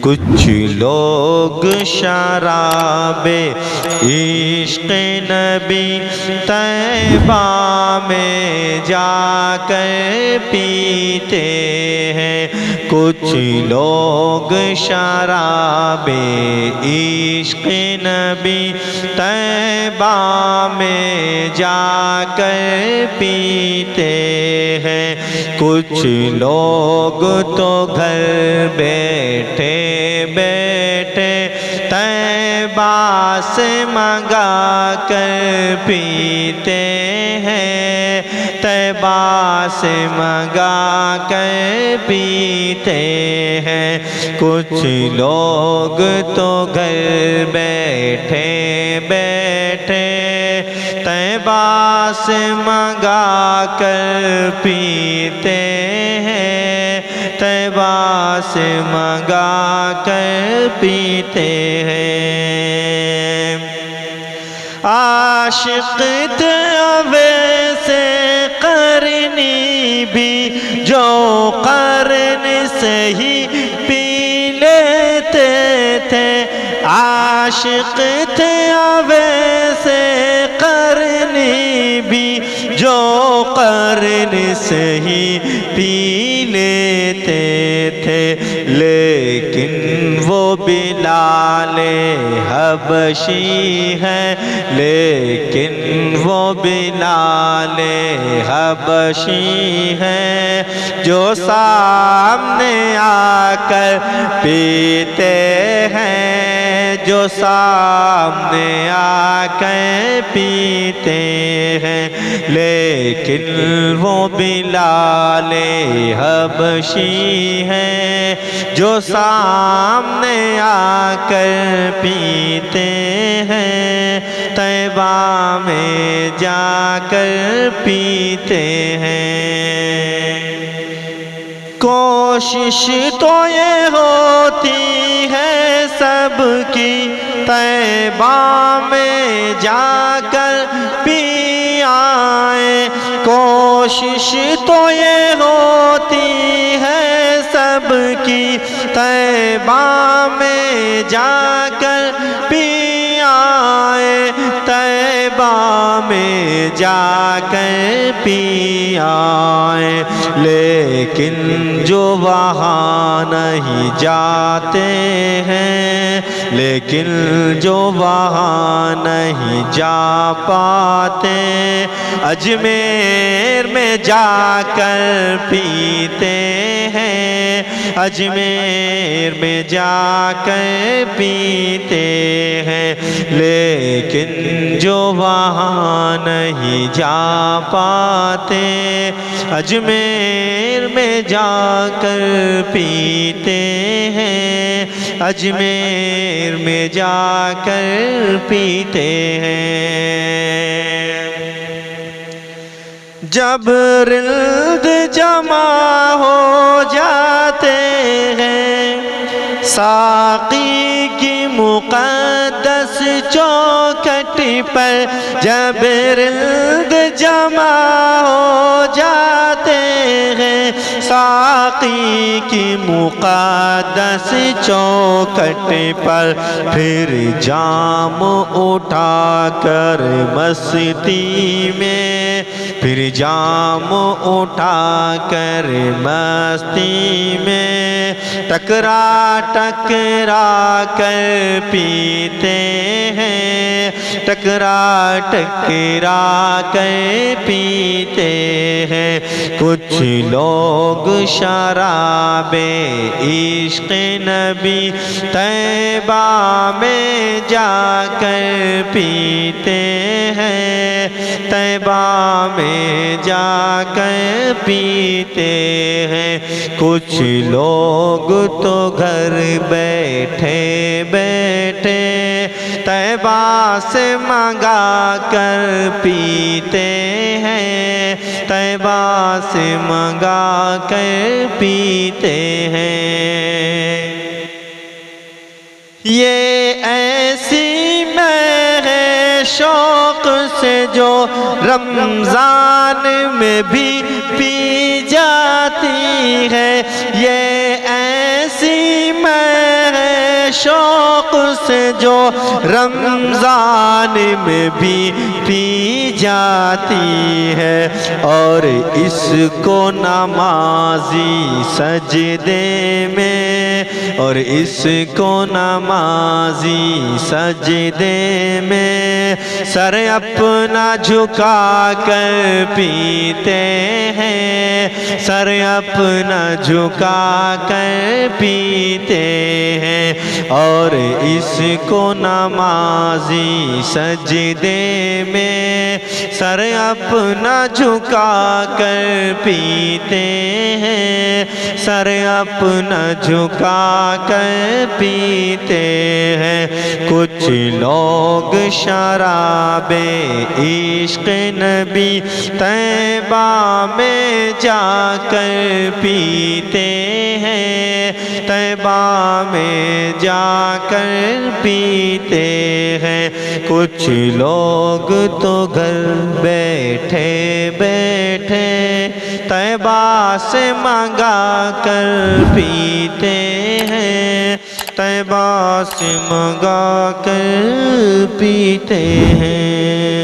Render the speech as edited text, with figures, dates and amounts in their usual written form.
کچھ لوگ شراب عشق نبی طیبہ میں جا کر پیتے ہیں، کچھ لوگ شراب عشق نبی طیبہ میں جا کر پیتے ہیں، کچھ لوگ تو گھر بیٹھے بیٹھے طیبہ سے منگا کر پیتے ہیں، طیبہ سے منگا کر پیتے ہیں، کچھ لوگ تو گھر بیٹھے بیٹھے طیبہ سے منگا کر پیتے ہیں، طیبہ سے منگا کر پیتے ہیں۔ عاشق تھے ویسے قرنی بھی جو قرن سے ہی پی لیتے تھے، عاشق تھے ویسے قرنی بھی جو قرن سے ہی پی لیتے تھے، لیکن وہ بلال حبشی ہے، لیکن وہ بلال حبشی ہے، جو سامنے آ کر پیتے ہیں، جو سامنے آ کر پیتے ہیں، لیکن وہ بلال حبشی ہے، جو سامنے آ کر پیتے ہیں، طیبہ میں جا کر پیتے ہیں۔ کوشش تو یہ ہوتی ہے سب کی طیبہ میں جا کر پی آئیں، کوشش تو یہ ہوتی ہے سب کی طیبہ میں جا کر پی آئیں، طیبہ میں جا کر پی آئیں، لیکن جو وہاں نہیں جاتے ہیں، لیکن جو وہاں نہیں جا پاتے، اجمیر میں جا کر پیتے ہیں، اجمیر میں جا کر پیتے ہیں، لیکن جو وہاں نہیں جا پاتے، اجمیر میں جا کر پیتے ہیں، اجمیر میں جا کر پیتے ہیں۔ جب رند جمع ہو جاتے ہیں ساقی کی مقدس چوکھٹ پر، جب رند جمع ہو جاتے ہیں ساقی کی مقدس چوکھٹ پر، پھر جام اٹھا کر مستی میں، پھر جام اٹھا کر مستی میں، ٹکرا ٹکرا کر پیتے ہیں، ٹکرا ٹکرا کر پیتے ہیں، کچھ لوگ شراب عشق نبی طیبہ میں جا کر پیتے ہیں، طیبہ میں جا کر پیتے ہیں، کچھ لوگ تو گھر بیٹھے بیٹھے طیبہ سے منگا کر پیتے ہیں، طیبہ سے منگا کر پیتے ہیں۔ یہ ایسی میں ہے شوق سے جو رمضان میں بھی پی جاتی ہے، یہ ایسی میں شوق سے جو رمضان میں بھی پی جاتی ہے، اور اس کو نمازی سجدے میں، اور اس کو نمازی سجدے میں سر اپنا جھکا کر پیتے ہیں، سر اپنا جھکا کر پیتے ہیں، اور اس کو نمازی سجدے میں سر اپنا جھکا کر پیتے ہیں، سر اپنا جھکا کر پیتے ہیں۔ کچھ لوگ شراب عشق نبی طیبہ میں جا کر پیتے ہیں، طیبہ میں جا کر پیتے ہیں۔ کچھ لوگ تو گھر بیٹھے بیٹھے طیبہ سے منگا کر پیتے ہیں، طیبہ سے منگا کر پیتے ہیں۔